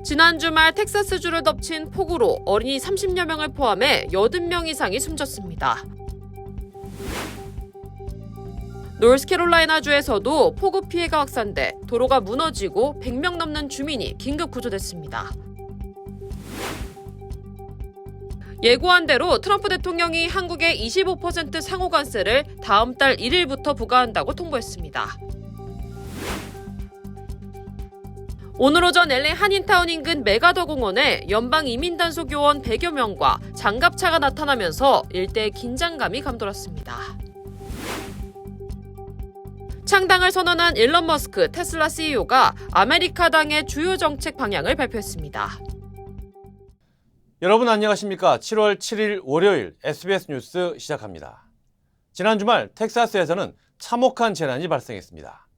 지난 주말 텍사스주를 덮친 폭우로 어린이 30여 명을 포함해 80명 이상이 숨졌습니다. 노스캐롤라이나주에서도 폭우 피해가 확산돼 도로가 무너지고 100명 넘는 주민이 긴급 구조됐습니다. 예고한 대로 트럼프 대통령이 한국에 25% 상호관세를 다음 달 1일부터 부과한다고 통보했습니다. 오늘 오전 LA 한인타운 인근 메가더 공원에 연방 이민단속 요원 100여 명과 장갑차가 나타나면서 일대에 긴장감이 감돌았습니다. 창당을 선언한 일론 머스크 테슬라 CEO가 아메리카당의 주요 정책 방향을 발표했습니다. 여러분 안녕하십니까? 7월 7일 월요일 SBS 뉴스 시작합니다. 지난 주말 텍사스에서는 참혹한 재난이 발생했습니다.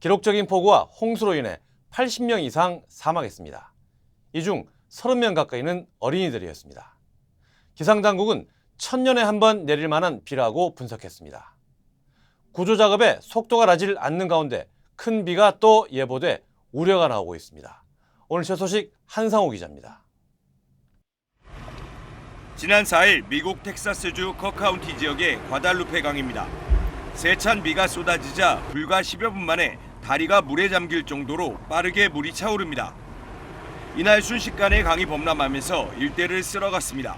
기록적인 폭우와 홍수로 인해 80명 이상 사망했습니다. 이 중 30명 가까이는 어린이들이었습니다. 기상당국은 1000년에 한 번 내릴 만한 비라고 분석했습니다. 구조작업에 속도가 나질 않는 가운데 큰 비가 또 예보돼 우려가 나오고 있습니다. 오늘 첫 소식 한상호 기자입니다. 지난 4일 미국 텍사스주 커카운티 지역의 과달루페 강입니다. 세찬 비가 쏟아지자 불과 10여 분 만에 다리가 물에 잠길 정도로 빠르게 물이 차오릅니다. 이날 순식간에 강이 범람하면서 일대를 쓸어갔습니다.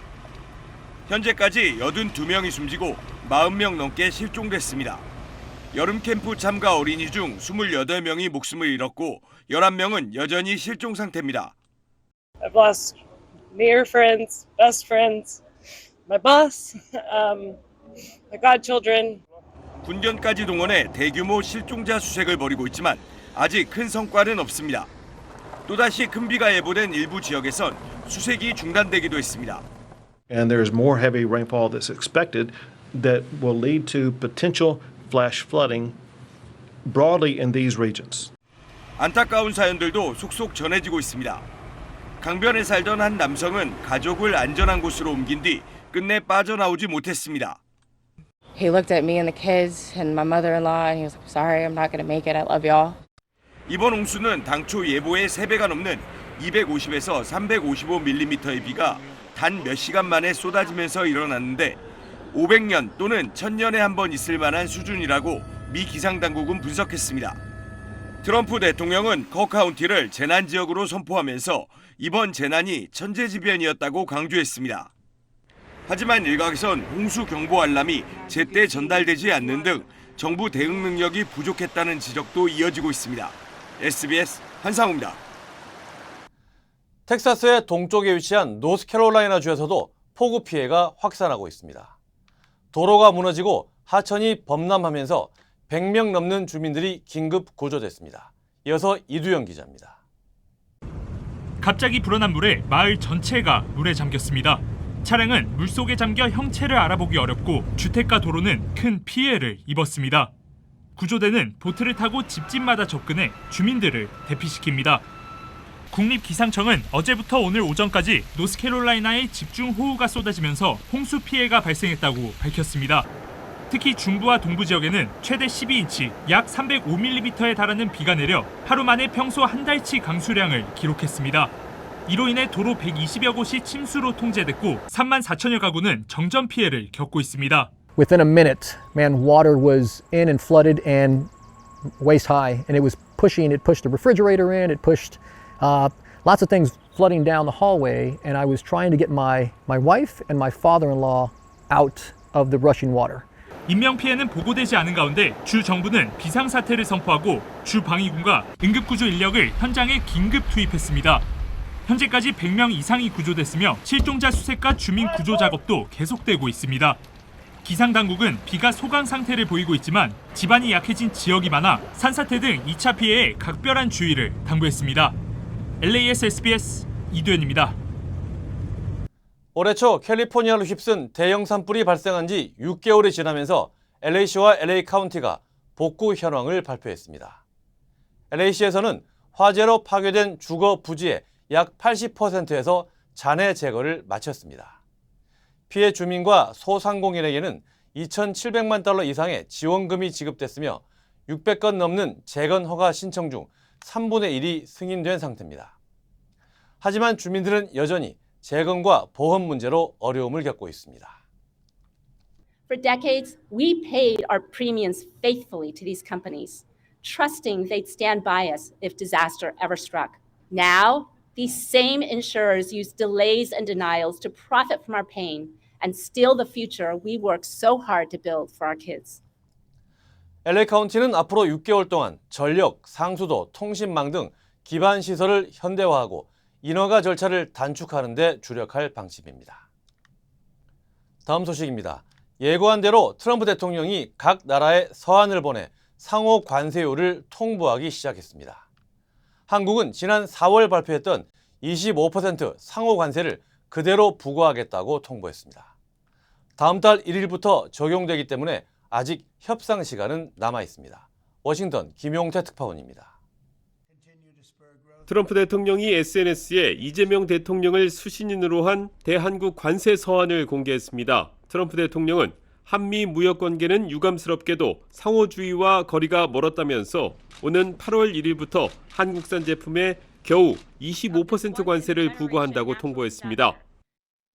현재까지 82명이 숨지고 40명 넘게 실종됐습니다. 여름 캠프 참가 어린이 중 28명이 목숨을 잃었고 11명은 여전히 실종 상태입니다. I've lost near friends, best friends, my boss, my godchildren. 군견까지 동원해 대규모 실종자 수색을 벌이고 있지만 아직 큰 성과는 없습니다. 또다시 큰 비가 예보된 일부 지역에선 수색이 중단되기도 했습니다. And there's more heavy rainfall that's expected that will lead to potential flash flooding broadly in these regions. 안타까운 사연들도 속속 전해지고 있습니다. 강변에 살던 한 남성은 가족을 안전한 곳으로 옮긴 뒤 끝내 빠져나오지 못했습니다. He looked at me and the kids and my mother-in-law and he was like, sorry, I'm not going to make it. I love y'all. 이번 홍수는 당초 예보의 3배가 넘는 250에서 355mm의 비가 단 몇 시간 만에 쏟아지면서 일어났는데 500년 또는 1000년에 한 번 있을 만한 수준이라고 미 기상당국은 분석했습니다. 트럼프 대통령은 커카운티를 재난지역으로 선포하면서 이번 재난이 천재지변이었다고 강조했습니다. 하지만 일각에선 홍수 경보 알람이 제때 전달되지 않는 등 정부 대응 능력이 부족했다는 지적도 이어지고 있습니다. SBS 한상호입니다. 텍사스의 동쪽에 위치한 노스캐롤라이나주에서도 폭우 피해가 확산하고 있습니다. 도로가 무너지고 하천이 범람하면서 100명 넘는 주민들이 긴급 구조됐습니다. 이어서 이두영 기자입니다. 갑자기 불어난 물에 마을 전체가 물에 잠겼습니다. 차량은 물속에 잠겨 형체를 알아보기 어렵고 주택가 도로는 큰 피해를 입었습니다. 구조대는 보트를 타고 집집마다 접근해 주민들을 대피시킵니다. 국립기상청은 어제부터 오늘 오전까지 노스캐롤라이나에 집중호우가 쏟아지면서 홍수 피해가 발생했다고 밝혔습니다. 특히 중부와 동부 지역에는 최대 12인치, 약 305mm에 달하는 비가 내려 하루 만에 평소 한 달치 강수량을 기록했습니다. 이로 인해 도로 120여 곳이 침수로 통제됐고 3만 4천여 가구는 정전 피해를 겪고 있습니다. Within a minute, man, water was in and flooded and waist high, and it pushed the refrigerator in, it pushed lots of things flooding down the hallway, and I was trying to get my wife and my father-in-law out of the rushing water. 인명 피해는 보고되지 않은 가운데 주 정부는 비상사태를 선포하고 주 방위군과 응급구조 인력을 현장에 긴급 투입했습니다. 현재까지 100명 이상이 구조됐으며 실종자 수색과 주민 구조 작업도 계속되고 있습니다. 기상당국은 비가 소강 상태를 보이고 있지만 지반이 약해진 지역이 많아 산사태 등 2차 피해에 각별한 주의를 당부했습니다. LAS SBS 이두현입니다. 올해 초 캘리포니아로 휩쓴 대형 산불이 발생한 지 6개월이 지나면서 LA시와 LA 카운티가 복구 현황을 발표했습니다. LA시에서는 화재로 파괴된 주거 부지의 약 80%에서 잔해 제거를 마쳤습니다. 피해 주민과 소상공인에게는 2,700만 달러 이상의 지원금이 지급됐으며 600건 넘는 재건 허가 신청 중 3분의 1이 승인된 상태입니다. 하지만 주민들은 여전히 재건과 보험 문제로 어려움을 겪고 있습니다. For decades, we paid our premiums faithfully to these companies, trusting they'd stand by us if disaster ever struck. Now, these same insurers use delays and denials to profit from our pain and steal the future we worked so hard to build for our kids. LA 카운티는 앞으로 6개월 동안 전력, 상수도, 통신망 등 기반 시설을 현대화하고 인허가 절차를 단축하는 데 주력할 방침입니다. 다음 소식입니다. 예고한 대로 트럼프 대통령이 각 나라에 서한을 보내 상호 관세율을 통보하기 시작했습니다. 한국은 지난 4월 발표했던 25% 상호 관세를 그대로 부과하겠다고 통보했습니다. 다음 달 1일부터 적용되기 때문에 아직 협상 시간은 남아 있습니다. 워싱턴 김용태 특파원입니다. 트럼프 대통령이 SNS에 이재명 대통령을 수신인으로 한 대한국 관세 서한을 공개했습니다. 트럼프 대통령은 한미 무역 관계는 유감스럽게도 상호주의와 거리가 멀었다면서 오는 8월 1일부터 한국산 제품에 겨우 25% 관세를 부과한다고 통보했습니다.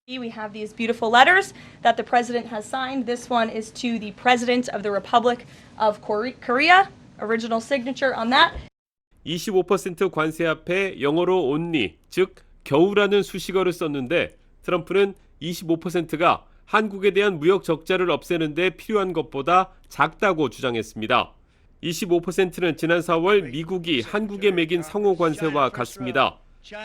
We have these beautiful letters that the president has signed. This one is to the president of the Republic of Korea. Original signature on that. 25% 관세 앞에 영어로 only, 즉 겨우라는 수식어를 썼는데 트럼프는 25%가 한국에 대한 무역 적자를 없애는 데 필요한 것보다 작다고 주장했습니다. 25%는 지난 4월 미국이 한국에 매긴 상호 관세와 같습니다.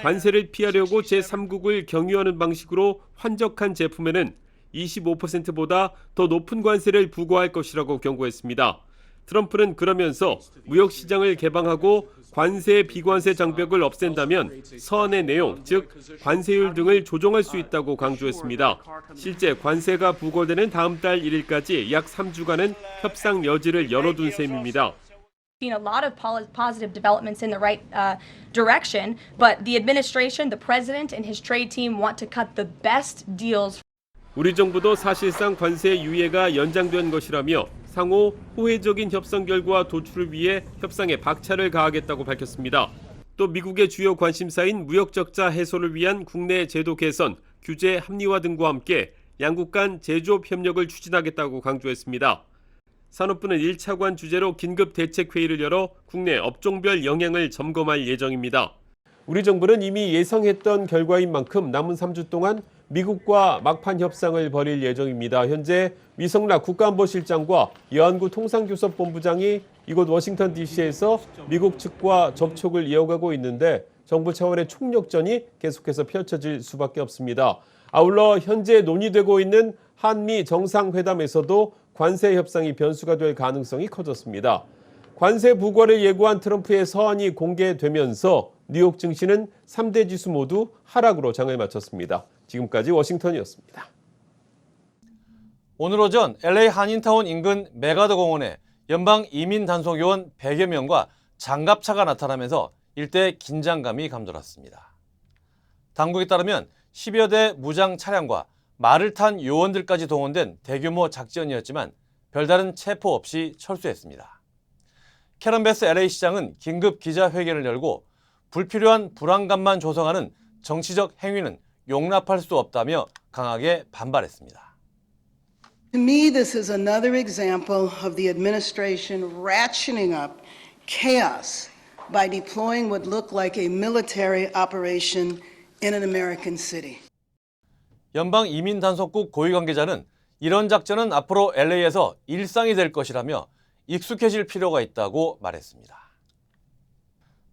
관세를 피하려고 제3국을 경유하는 방식으로 환적한 제품에는 25%보다 더 높은 관세를 부과할 것이라고 경고했습니다. 트럼프는 그러면서 무역시장을 개방하고 관세 비관세 장벽을 없앤다면 서한의 내용, 즉 관세율 등을 조정할 수 있다고 강조했습니다. 실제 관세가 부과되는 다음 달 1일까지 약 3주간은 협상 여지를 열어둔 셈입니다. Seen a lot of positive developments in the right direction, but the administration, the president and his trade team want to cut the best deals. 우리 정부도 사실상 관세 유예가 연장된 것이라며 상호 호혜적인 협상 결과 도출을 위해 협상에 박차를 가하겠다고 밝혔습니다. 또 미국의 주요 관심사인 무역 적자 해소를 위한 국내 제도 개선, 규제 합리화 등과 함께 양국 간 제조업 협력을 추진하겠다고 강조했습니다. 산업부는 1차관 주제로 긴급 대책회의를 열어 국내 업종별 영향을 점검할 예정입니다. 우리 정부는 이미 예상했던 결과인 만큼 남은 3주 동안 미국과 막판 협상을 벌일 예정입니다. 현재 위성락 국가안보실장과 여한구 통상교섭본부장이 이곳 워싱턴 DC에서 미국 측과 접촉을 이어가고 있는데 정부 차원의 총력전이 계속해서 펼쳐질 수밖에 없습니다. 아울러 현재 논의되고 있는 한미 정상회담에서도 관세 협상이 변수가 될 가능성이 커졌습니다. 관세 부과를 예고한 트럼프의 서한이 공개되면서 뉴욕 증시는 3대 지수 모두 하락으로 장을 마쳤습니다. 지금까지 워싱턴이었습니다. 오늘 오전 LA 한인타운 인근 메가더 공원에 연방 이민 단속요원 100여 명과 장갑차가 나타나면서 일대 긴장감이 감돌았습니다. 당국에 따르면 10여 대 무장 차량과 말을 탄 요원들까지 동원된 대규모 작전이었지만 별다른 체포 없이 철수했습니다. 캐런 베스 LA 시장은 긴급 기자회견을 열고 불필요한 불안감만 조성하는 정치적 행위는 용납할 수 없다며 강하게 반발했습니다. To me, this is another example of the administration ratcheting up chaos by deploying what looked like a military operation in an American city. 연방 이민 단속국 고위 관계자는 이런 작전은 앞으로 LA에서 일상이 될 것이라며 익숙해질 필요가 있다고 말했습니다.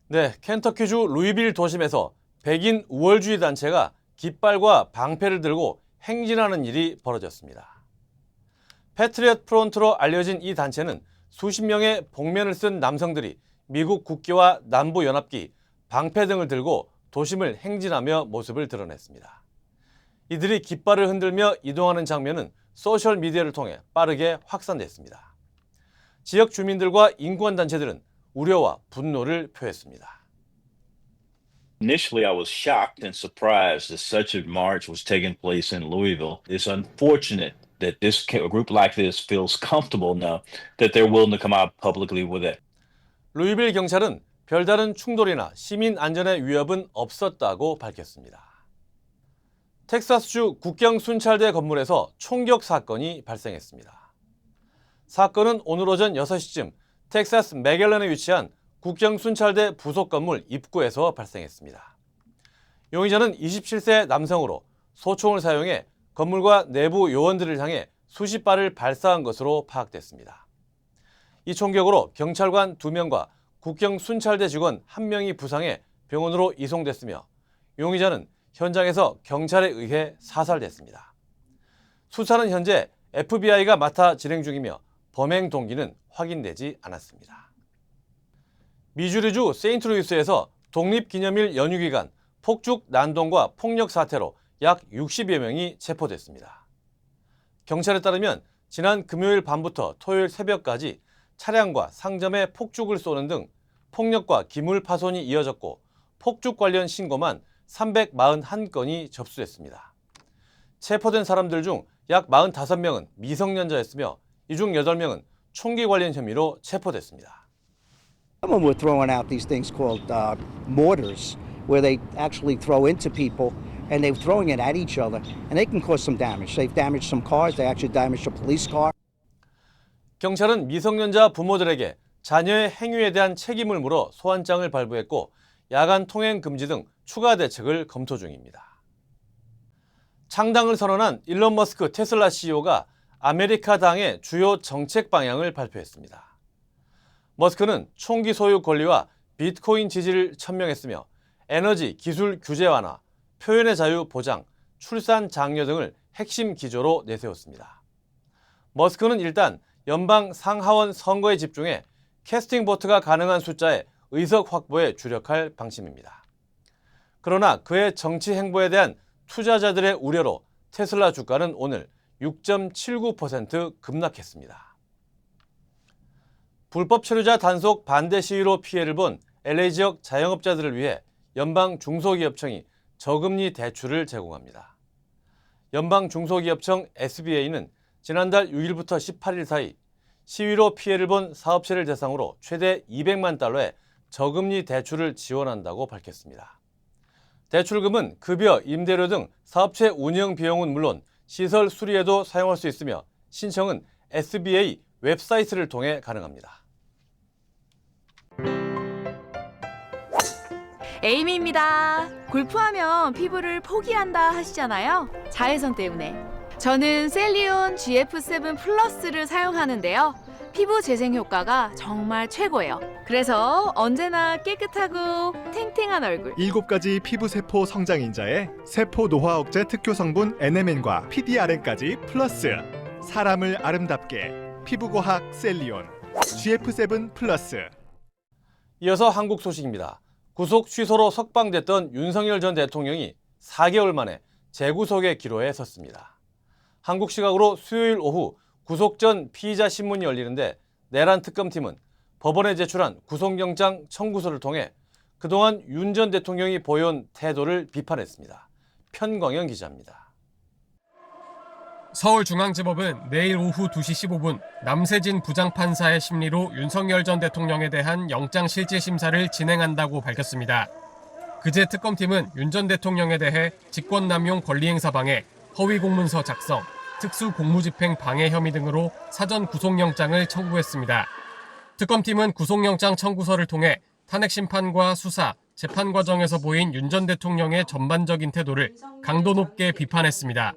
네, 켄터키주 루이빌 도심에서 백인 우월주의 단체가 깃발과 방패를 들고 행진하는 일이 벌어졌습니다. 패트리엇 프론트로 알려진 이 단체는 수십 명의 복면을 쓴 남성들이 미국 국기와 남부연합기, 방패 등을 들고 도심을 행진하며 모습을 드러냈습니다. 이들이 깃발을 흔들며 이동하는 장면은 소셜미디어를 통해 빠르게 확산됐습니다. 지역 주민들과 인권단체들은 우려와 분노를 표했습니다. Initially, I was shocked and surprised that such a march was taking place in Louisville. It's unfortunate that a group like this feels comfortable now that they're willing to come out publicly with it. 루이빌 경찰은 별다른 충돌이나 시민 안전의 위협은 없었다고 밝혔습니다. 텍사스주 국경 순찰대 건물에서 총격 사건이 발생했습니다. 사건은 오늘 오전 6시쯤 텍사스 맥앨런에 위치한 국경 순찰대 부속 건물 입구에서 발생했습니다. 용의자는 27세 남성으로 소총을 사용해 건물과 내부 요원들을 향해 수십 발을 발사한 것으로 파악됐습니다. 이 총격으로 경찰관 2명과 국경 순찰대 직원 1명이 부상해 병원으로 이송됐으며 용의자는 현장에서 경찰에 의해 사살됐습니다. 수사는 현재 FBI가 맡아 진행 중이며 범행 동기는 확인되지 않았습니다. 미주리주 세인트루이스에서 독립기념일 연휴 기간 폭죽 난동과 폭력 사태로 약 60여 명이 체포됐습니다. 경찰에 따르면 지난 금요일 밤부터 토요일 새벽까지 차량과 상점에 폭죽을 쏘는 등 폭력과 기물 파손이 이어졌고 폭죽 관련 신고만 341건이 접수됐습니다. 체포된 사람들 중 약 45명은 미성년자였으며 이 중 8명은 총기 관련 혐의로 체포됐습니다. Some of them were throwing out these things called mortars, where they actually throw into people, and they're throwing it at each other, and they can cause some damage. They've damaged some cars. They actually damaged a police car. 경찰은 미성년자 부모들에게 자녀의 행위에 대한 책임을 물어 소환장을 발부했고 야간 통행 금지 등 추가 대책을 검토 중입니다. 창당을 선언한 일론 머스크 테슬라 CEO가 아메리카당의 주요 정책 방향을 발표했습니다. 머스크는 총기 소유 권리와 비트코인 지지를 천명했으며 에너지 기술 규제 완화, 표현의 자유 보장, 출산 장려 등을 핵심 기조로 내세웠습니다. 머스크는 일단 연방 상하원 선거에 집중해 캐스팅 보트가 가능한 숫자의 의석 확보에 주력할 방침입니다. 그러나 그의 정치 행보에 대한 투자자들의 우려로 테슬라 주가는 오늘 6.79% 급락했습니다. 불법 체류자 단속 반대 시위로 피해를 본 LA 지역 자영업자들을 위해 연방 중소기업청이 저금리 대출을 제공합니다. 연방 중소기업청 SBA는 지난달 6일부터 18일 사이 시위로 피해를 본 사업체를 대상으로 최대 200만 달러의 저금리 대출을 지원한다고 밝혔습니다. 대출금은 급여, 임대료 등 사업체 운영 비용은 물론 시설 수리에도 사용할 수 있으며 신청은 SBA 웹사이트를 통해 가능합니다. 에이미입니다. 골프하면 피부를 포기한다 하시잖아요. 자외선 때문에. 저는 셀리온 GF7 플러스를 사용하는데요. 피부 재생 효과가 정말 최고예요. 그래서 언제나 깨끗하고 탱탱한 얼굴. 7가지 피부세포 성장인자에 세포 노화 억제 특효 성분 NMN과 PDRN까지 플러스. 사람을 아름답게 피부과학 셀리온 GF7 플러스. 이어서 한국 소식입니다. 구속 취소로 석방됐던 윤석열 전 대통령이 4개월 만에 재구속의 기로에 섰습니다. 한국 시각으로 수요일 오후 구속 전 피의자 신문이 열리는데 내란 특검팀은 법원에 제출한 구속영장 청구서를 통해 그동안 윤 전 대통령이 보여온 태도를 비판했습니다. 편광영 기자입니다. 서울중앙지법은 내일 오후 2시 15분 남세진 부장판사의 심리로 윤석열 전 대통령에 대한 영장실질심사를 진행한다고 밝혔습니다. 그제 특검팀은 윤 전 대통령에 대해 직권남용 권리행사 방해, 허위공문서 작성, 특수공무집행 방해 혐의 등으로 사전 구속영장을 청구했습니다. 특검팀은 구속영장 청구서를 통해 탄핵심판과 수사, 재판 과정에서 보인 윤 전 대통령의 전반적인 태도를 강도 높게 비판했습니다.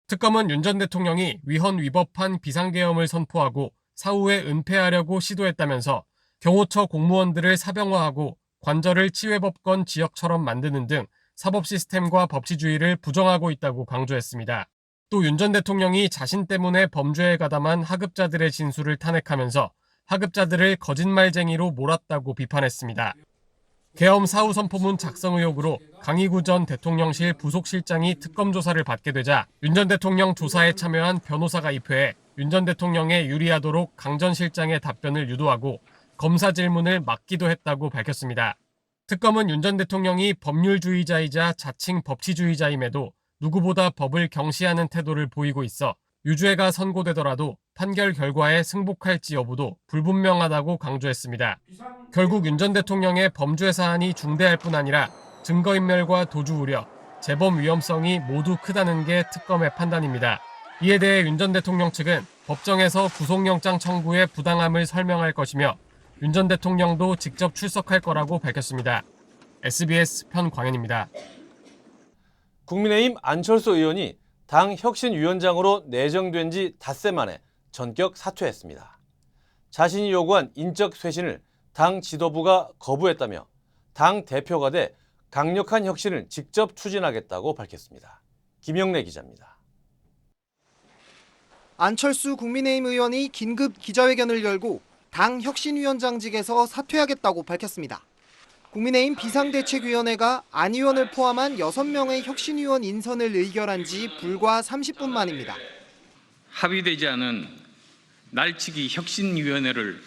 특검은 윤 전 대통령이 위헌 위법한 비상계엄을 선포하고 사후에 은폐하려고 시도했다면서 경호처 공무원들을 사병화하고 관절을 치외법권 지역처럼 만드는 등 사법 시스템과 법치주의를 부정하고 있다고 강조했습니다. 또 윤 전 대통령이 자신 때문에 범죄에 가담한 하급자들의 진술을 탄핵하면서 하급자들을 거짓말쟁이로 몰았다고 비판했습니다. 계엄 사후 선포문 작성 의혹으로 강희구 전 대통령실 부속실장이 특검 조사를 받게 되자 윤 전 대통령 조사에 참여한 변호사가 입회해 윤 전 대통령에 유리하도록 강 전 실장의 답변을 유도하고 검사 질문을 막기도 했다고 밝혔습니다. 특검은 윤 전 대통령이 법률주의자이자 자칭 법치주의자임에도 누구보다 법을 경시하는 태도를 보이고 있어 유죄가 선고되더라도 판결 결과에 승복할지 여부도 불분명하다고 강조했습니다. 결국 윤 전 대통령의 범죄 사안이 중대할 뿐 아니라 증거인멸과 도주 우려, 재범 위험성이 모두 크다는 게 특검의 판단입니다. 이에 대해 윤 전 대통령 측은 법정에서 구속영장 청구의 부당함을 설명할 것이며 윤 전 대통령도 직접 출석할 거라고 밝혔습니다. SBS 편광현입니다. 국민의힘 안철수 의원이 당 혁신위원장으로 내정된 지 닷새 만에 전격 사퇴했습니다. 자신이 요구한 인적 쇄신을 당 지도부가 거부했다며 당 대표가 돼 강력한 혁신을 직접 추진하겠다고 밝혔습니다. 김영래 기자입니다. 안철수 국민의힘 의원이 긴급 기자회견을 열고 당 혁신위원장직에서 사퇴하겠다고 밝혔습니다. 국민의힘 비상대책위원회가 안 의원을 포함한 6명의 혁신위원 인선을 의결한 지 불과 30분 만입니다. 합의되지 않은 날치기 혁신위원회를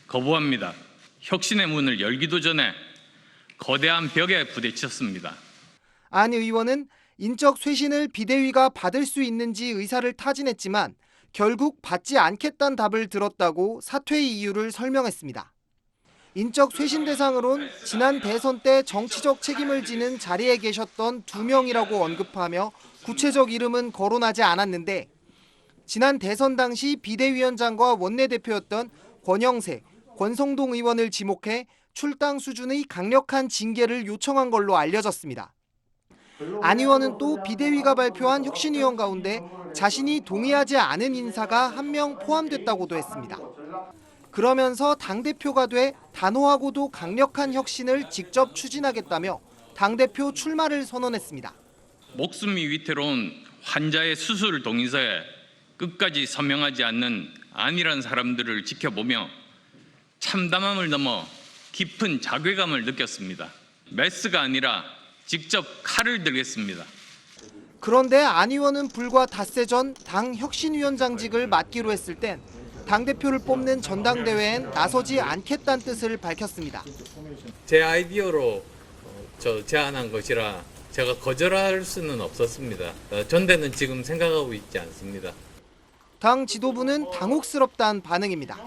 거부합니다. 혁신의 문을 열기도 전에 거대한 벽에 부딪혔습니다. 안 의원은 인적 쇄신을 비대위가 받을 수 있는지 의사를 타진했지만 결국 받지 않겠다는 답을 들었다고 사퇴의 이유를 설명했습니다. 인적 쇄신 대상으론 지난 대선 때 정치적 책임을 지는 자리에 계셨던 2명이라고 언급하며 구체적 이름은 거론하지 않았는데 지난 대선 당시 비대위원장과 원내대표였던 권영세, 권성동 의원을 지목해 출당 수준의 강력한 징계를 요청한 걸로 알려졌습니다. 안 의원은 또 비대위가 발표한 혁신위원 가운데 자신이 동의하지 않은 인사가 1명 포함됐다고도 했습니다. 그러면서 당대표가 돼 단호하고도 강력한 혁신을 직접 추진하겠다며 당대표 출마를 선언했습니다. 목숨이 위태로운 환자의 수술 동의서에 끝까지 서명하지 않는 안이란 사람들을 지켜보며 참담함을 넘어 깊은 자괴감을 느꼈습니다. 메스가 아니라 직접 칼을 들겠습니다. 그런데 안 의원은 불과 닷새 전 당 혁신위원장직을 맡기로 했을 땐 당대표를 뽑는 전당대회엔 나서지 않겠다는 뜻을 밝혔습니다. 제 아이디어로 제안한 것이라 제가 거절할 수는 없었습니다. 전대는 지금 생각하고 있지 않습니다. 당 지도부는 당혹스럽다는 반응입니다.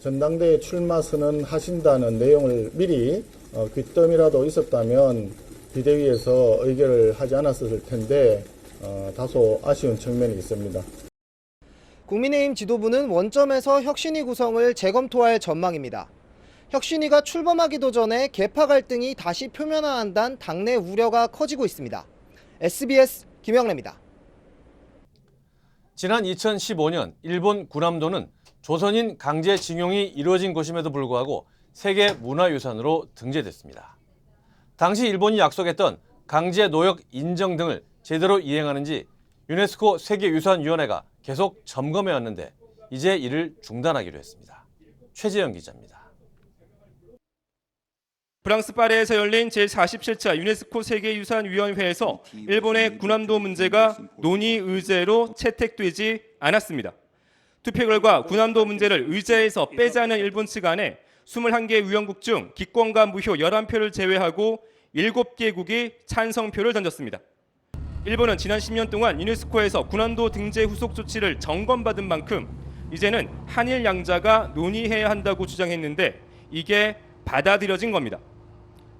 전당대회 출마 선언하신다는 내용을 미리 귀뜸이라도 있었다면 비대위에서 의결을 하지 않았을 텐데 다소 아쉬운 측면이 있습니다. 국민의힘 지도부는 원점에서 혁신위 구성을 재검토할 전망입니다. 혁신위가 출범하기도 전에 계파 갈등이 다시 표면화한다는 당내 우려가 커지고 있습니다. SBS 김영래입니다. 지난 2015년 일본 구남도는 조선인 강제징용이 이루어진 곳임에도 불구하고 세계문화유산으로 등재됐습니다. 당시 일본이 약속했던 강제노역 인정 등을 제대로 이행하는지 유네스코 세계유산위원회가 계속 점검해왔는데 이제 이를 중단하기로 했습니다. 최재영 기자입니다. 프랑스 파리에서 열린 제47차 유네스코 세계유산위원회에서 일본의 구남도 문제가 논의 의제로 채택되지 않았습니다. 투표 결과 구남도 문제를 의제에서 빼자는 일본 측 안에 21개 위원국 중 기권과 무효 11표를 제외하고 7개국이 찬성표를 던졌습니다. 일본은 지난 10년 동안 유네스코에서 구남도 등재 후속 조치를 점검받은 만큼 이제는 한일 양자가 논의해야 한다고 주장했는데 이게 받아들여진 겁니다.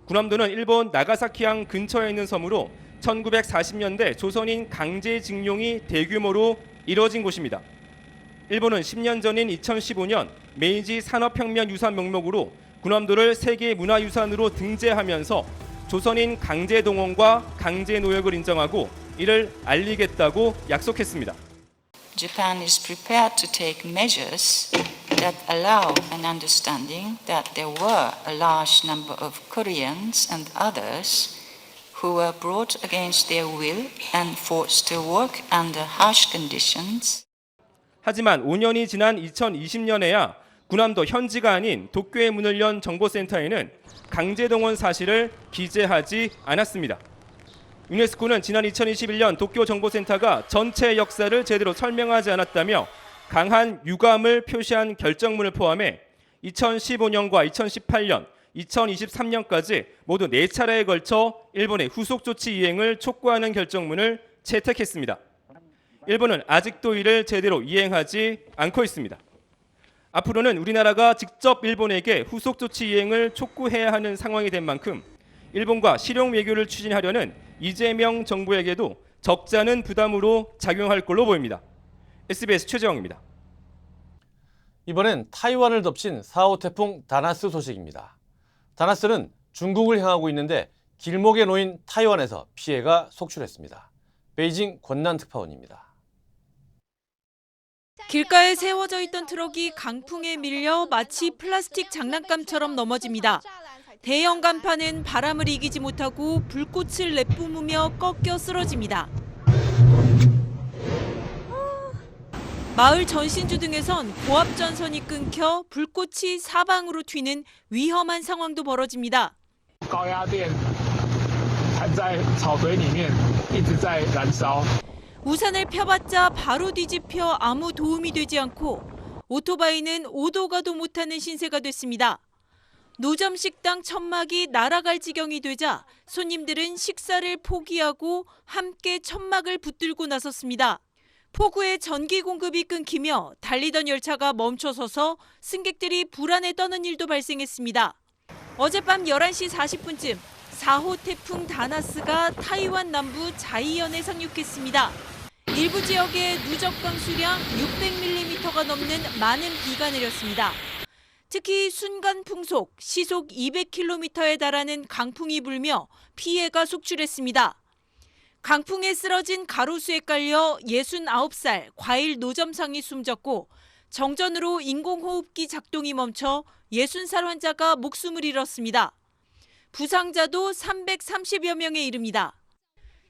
구남도는 일본 나가사키항 근처에 있는 섬으로 1940년대 조선인 강제징용이 대규모로 이뤄진 곳입니다. 일본은 10년 전인 2015년 메이지 산업혁명 유산 명목으로 구남도를 세계문화유산으로 등재하면서 조선인 강제동원과 강제노역을 인정하고 이를 알리겠다고 약속했습니다. Japan is prepared to take measures that allow an understanding that there were a large number of Koreans and others who were brought against their will and forced to work under harsh conditions. 하지만 5년이 지난 2020년에야 구남도 현지가 아닌 도쿄에 문을 연 정보센터에는 강제동원 사실을 기재하지 않았습니다. 유네스코는 지난 2021년 도쿄 정보센터가 전체 역사를 제대로 설명하지 않았다며 강한 유감을 표시한 결정문을 포함해 2015년과 2018년, 2023년까지 모두 4차례에 걸쳐 일본의 후속 조치 이행을 촉구하는 결정문을 채택했습니다. 일본은 아직도 이를 제대로 이행하지 않고 있습니다. 앞으로는 우리나라가 직접 일본에게 후속 조치 이행을 촉구해야 하는 상황이 된 만큼 일본과 실용 외교를 추진하려는 이재명 정부에게도 적지 않은 부담으로 작용할 걸로 보입니다. SBS 최재영입니다. 이번엔 타이완을 덮친 4호 태풍 다나스 소식입니다. 다나스는 중국을 향하고 있는데 길목에 놓인 타이완에서 피해가 속출했습니다. 베이징 권난 특파원입니다. 길가에 세워져 있던 트럭이 강풍에 밀려 마치 플라스틱 장난감처럼 넘어집니다. 대형 간판은 바람을 이기지 못하고 불꽃을 내뿜으며 꺾여 쓰러집니다. 마을 전신주 등에선 고압 전선이 끊겨 불꽃이 사방으로 튀는 위험한 상황도 벌어집니다. 우산을 펴봤자 바로 뒤집혀 아무 도움이 되지 않고 오토바이는 오도 가도 못하는 신세가 됐습니다. 노점 식당 천막이 날아갈 지경이 되자 손님들은 식사를 포기하고 함께 천막을 붙들고 나섰습니다. 폭우에 전기 공급이 끊기며 달리던 열차가 멈춰서서 승객들이 불안에 떠는 일도 발생했습니다. 어젯밤 11시 40분쯤 4호 태풍 다나스가 타이완 남부 자이현에 상륙했습니다. 일부 지역에 누적 강수량 600mm가 넘는 많은 비가 내렸습니다. 특히 순간 풍속 시속 200km에 달하는 강풍이 불며 피해가 속출했습니다. 강풍에 쓰러진 가로수에 깔려 69살 과일 노점상이 숨졌고 정전으로 인공호흡기 작동이 멈춰 60살 환자가 목숨을 잃었습니다. 부상자도 330여 명에 이릅니다.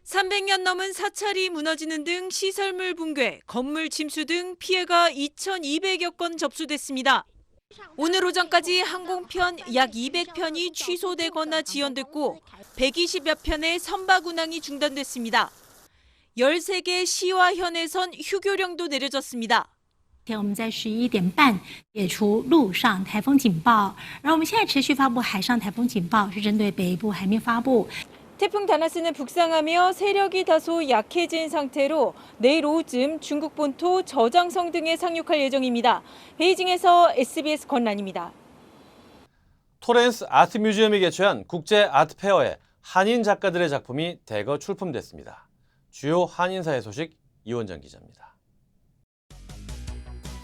300년 넘은 사찰이 무너지는 등 시설물 붕괴, 건물 침수 등 피해가 2,200여 건 접수됐습니다. 오늘 오전까지 항공편 약 200편이 취소되거나 지연됐고 120여 편의 선박 운항이 중단됐습니다. 13개 시와 현에선 휴교령도 내려졌습니다. 我们在11点半解除陆上台风警报，然后我们现在持续发布海上台风警报，是针对北部还没发布。 태풍 다나스는 북상하며 세력이 다소 약해진 상태로 내일 오후쯤 중국 본토 저장성 등에 상륙할 예정입니다. 베이징에서 SBS 권란입니다. 토렌스 아트 뮤지엄이 개최한 국제 아트 페어에 한인 작가들의 작품이 대거 출품됐습니다. 주요 한인사회 소식 이원정 기자입니다.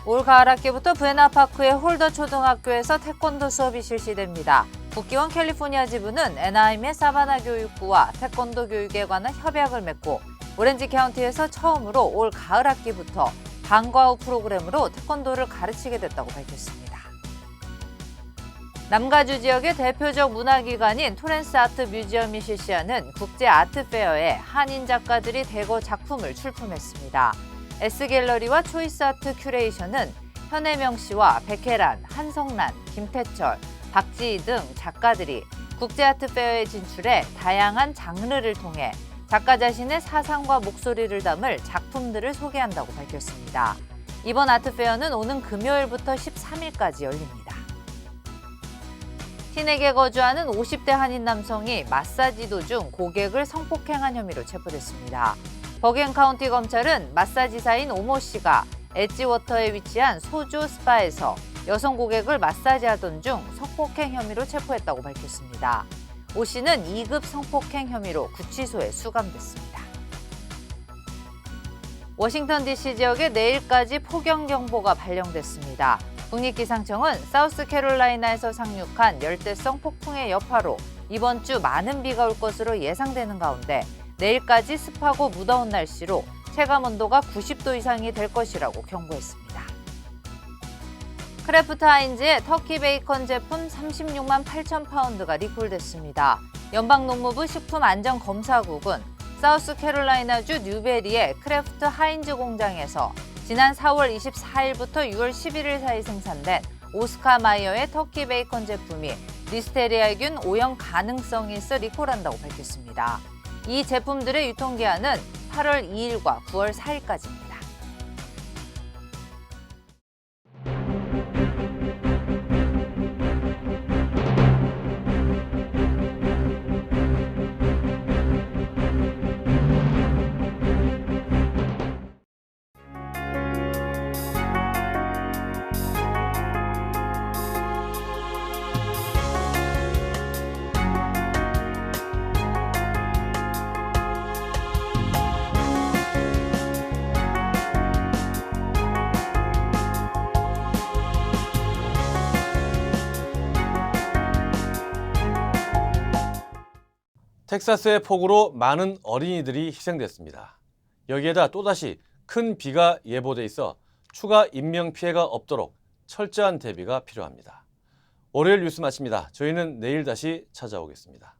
올 가을 학기부터 부에나파크의 홀더 초등학교에서 태권도 수업이 실시됩니다. 국기원 캘리포니아 지부는 애나하임의 사바나 교육부와 태권도 교육에 관한 협약을 맺고 오렌지 카운티에서 처음으로 올 가을 학기부터 방과 후 프로그램으로 태권도를 가르치게 됐다고 밝혔습니다. 남가주 지역의 대표적 문화기관인 토렌스 아트 뮤지엄이 실시하는 국제 아트 페어에 한인 작가들이 대거 작품을 출품했습니다. S갤러리와 초이스 아트 큐레이션은 현혜명 씨와 백혜란, 한성란, 김태철, 박지희 등 작가들이 국제아트 페어에 진출해 다양한 장르를 통해 작가 자신의 사상과 목소리를 담을 작품들을 소개한다고 밝혔습니다. 이번 아트 페어는 오는 금요일부터 13일까지 열립니다. 티넥에 거주하는 50대 한인 남성이 마사지 도중 고객을 성폭행한 혐의로 체포됐습니다. 버겐 카운티 검찰은 마사지사인 오모 씨가 엣지워터에 위치한 소주 스파에서 여성 고객을 마사지하던 중 성폭행 혐의로 체포했다고 밝혔습니다. 오 씨는 2급 성폭행 혐의로 구치소에 수감됐습니다. 워싱턴 DC 지역에 내일까지 폭염경보가 발령됐습니다. 국립기상청은 사우스캐롤라이나에서 상륙한 열대성 폭풍의 여파로 이번 주 많은 비가 올 것으로 예상되는 가운데 내일까지 습하고 무더운 날씨로 체감온도가 90도 이상이 될 것이라고 경고했습니다. 크래프트 하인즈의 터키 베이컨 제품 36만 8천 파운드가 리콜됐습니다. 연방농무부 식품안전검사국은 사우스캐롤라이나주 뉴베리의 크래프트 하인즈 공장에서 지난 4월 24일부터 6월 11일 사이 생산된 오스카 마이어의 터키 베이컨 제품이 리스테리아균 오염 가능성이 있어 리콜한다고 밝혔습니다. 이 제품들의 유통기한은 8월 2일과 9월 4일까지입니다. 텍사스의 폭우로 많은 어린이들이 희생됐습니다. 여기에다 또다시 큰 비가 예보돼 있어 추가 인명 피해가 없도록 철저한 대비가 필요합니다. 월요일 뉴스 마칩니다. 저희는 내일 다시 찾아오겠습니다.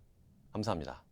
감사합니다.